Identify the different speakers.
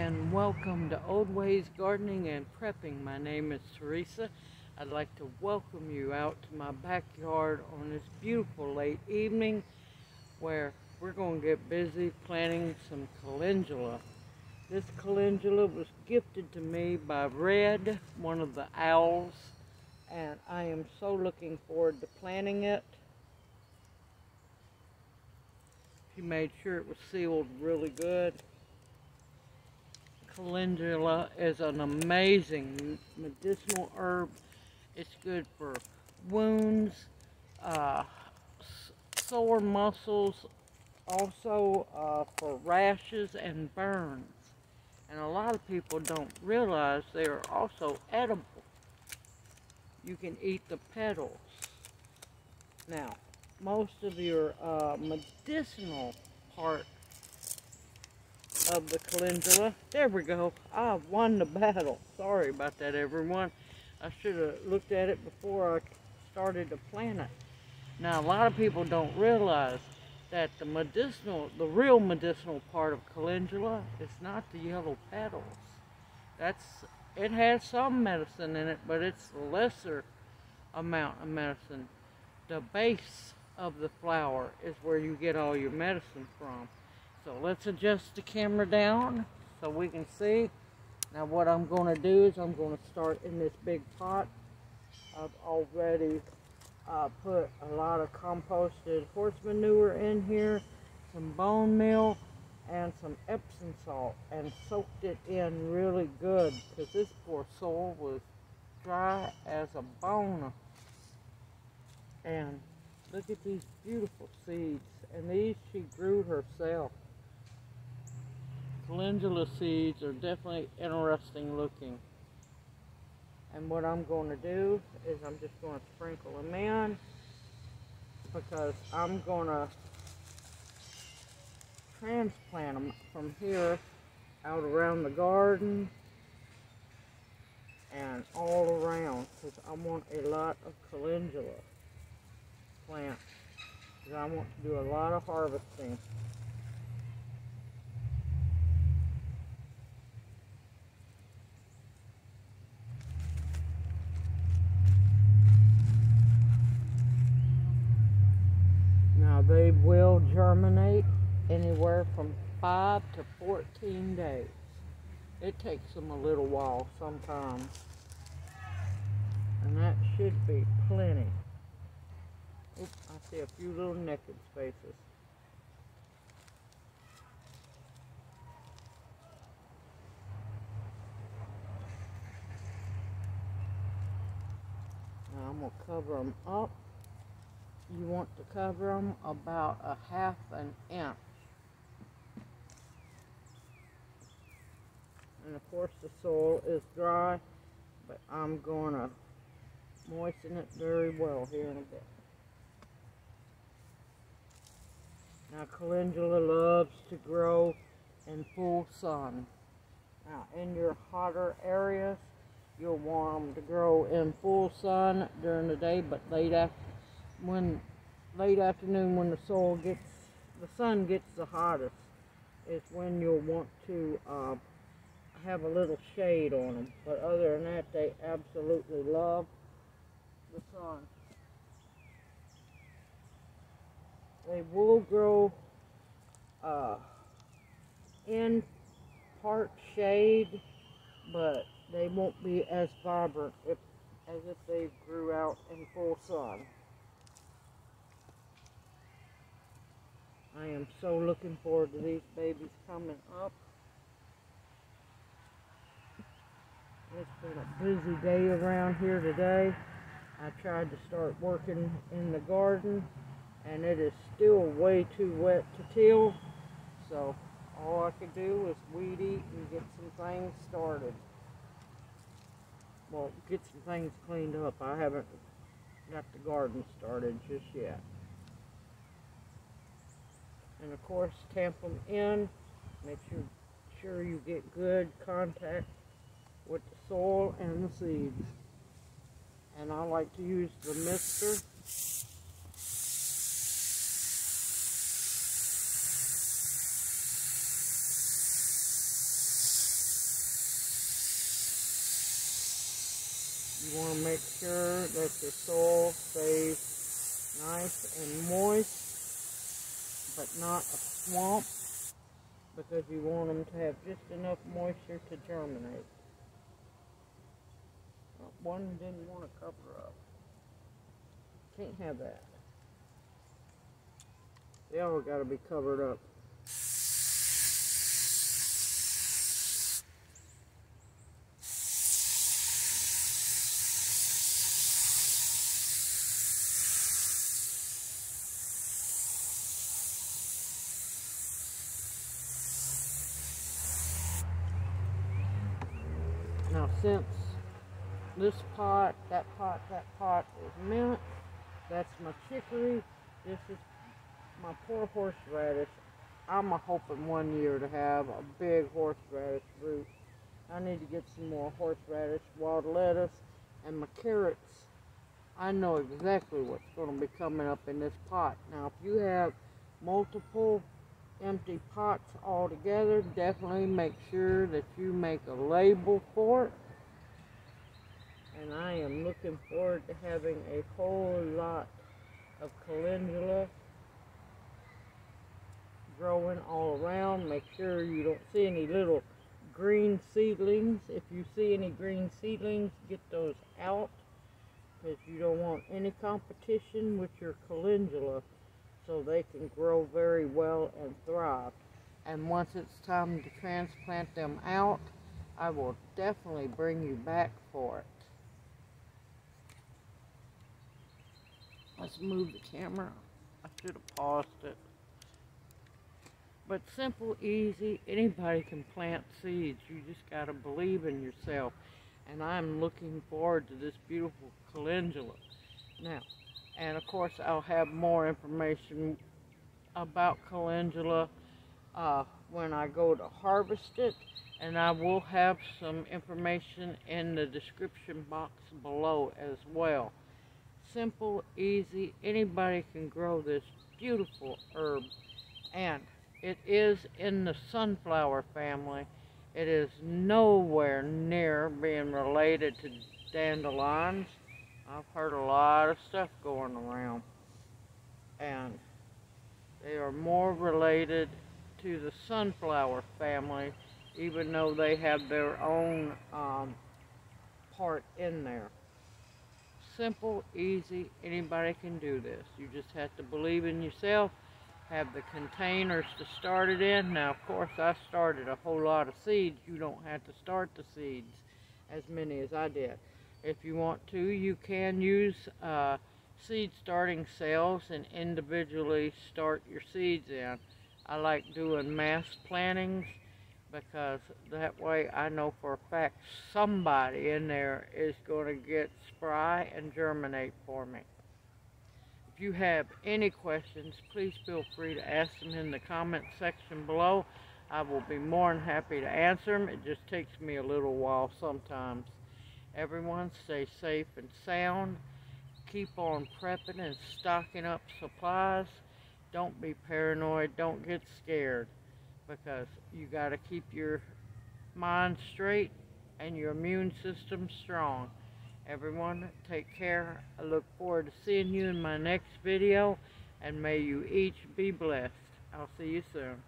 Speaker 1: and welcome to Old Ways Gardening and Prepping. My name is Teresa. I'd like to welcome you out to my backyard on this beautiful late evening where we're going to get busy planting some calendula. This calendula was gifted to me by Red, one of the owls, and I am so looking forward to planting it. He made sure it was sealed really good. Calendula is an amazing medicinal herb. It's good for wounds, sore muscles, also for rashes and burns. And a lot of people don't realize they are also edible. You can eat the petals. Now, most of your medicinal part of the calendula. There we go. I won the battle. Sorry about that, everyone. I should have looked at it before I started to plant it. Now, a lot of people don't realize that the real medicinal part of calendula is not the yellow petals. It has some medicine in it, but it's the lesser amount of medicine. The base of the flower is where you get all your medicine from. So let's adjust the camera down so we can see. Now what I'm going to do is I'm going to start in this big pot. I've already put a lot of composted horse manure in here, some bone meal, and some Epsom salt, and soaked it in really good because this poor soil was dry as a bone. And look at these beautiful seeds, and these she grew herself. Calendula seeds are definitely interesting looking. And what I'm going to do is I'm just going to sprinkle them in because I'm going to transplant them from here out around the garden and all around because I want a lot of calendula plants because I want to do a lot of harvesting. Now they will germinate anywhere from 5 to 14 days. It takes them a little while sometimes. And that should be plenty. Oops, I see a few little naked spaces. Now I'm going to cover them up. You want to cover them about a ½ inch. And of course the soil is dry, but I'm going to moisten it very well here in a bit. Now calendula loves to grow in full sun. Now in your hotter areas, you'll want them to grow in full sun during the day, but late afternoon when the sun gets the hottest is when you'll want to have a little shade on them. But other than that, they absolutely love the sun. They will grow in part shade, but they won't be as vibrant as if they grew out in full sun. I am so looking forward to these babies coming up. It's been a busy day around here today. I tried to start working in the garden, and it is still way too wet to till. So all I could do was weed eat and get some things started. Well, get some things cleaned up. I haven't got the garden started just yet. And of course, tamp them in. Make sure you get good contact with the soil and the seeds. And I like to use the mister. You want to make sure that your soil stays nice and moist, but not a swamp, because you want them to have just enough moisture to germinate. One didn't want to cover up. Can't have that. They all got to be covered up. Now, since this pot, that pot is mint, that's my chicory, this is my poor horseradish. I'm hoping one year to have a big horseradish root. I need to get some more horseradish, wild lettuce, and my carrots. I know exactly what's going to be coming up in this pot. Now, if you have multiple empty pots all together, definitely make sure that you make a label for it. And I am looking forward to having a whole lot of calendula growing all around. Make sure you don't see any little green seedlings. If you see any green seedlings, get those out, because you don't want any competition with your calendula, so they can grow very well and thrive. And once it's time to transplant them out, I will definitely bring you back for it. Let's move the camera. I should have paused it. But simple, easy, anybody can plant seeds. You just got to believe in yourself. And I'm looking forward to this beautiful calendula. Now, and of course I'll have more information about calendula when I go to harvest it. And I will have some information in the description box below as well. Simple, easy, anybody can grow this beautiful herb. And it is in the sunflower family. It is nowhere near being related to dandelions. I've heard a lot of stuff going around. And they are more related to the sunflower family, even though they have their own part in there. Simple, easy, anybody can do this. You just have to believe in yourself, have the containers to start it in. Now, of course, I started a whole lot of seeds. You don't have to start the seeds as many as I did. If you want to, you can use seed starting cells and individually start your seeds in. I like doing mass plantings, because that way I know for a fact somebody in there is going to get spry and germinate for me. If you have any questions, please feel free to ask them in the comment section below. I will be more than happy to answer them. It just takes me a little while sometimes. Everyone stay safe and sound. Keep on prepping and stocking up supplies. Don't be paranoid. Don't get scared, because you got to keep your mind straight and your immune system strong. Everyone, take care. I look forward to seeing you in my next video, and may you each be blessed. I'll see you soon.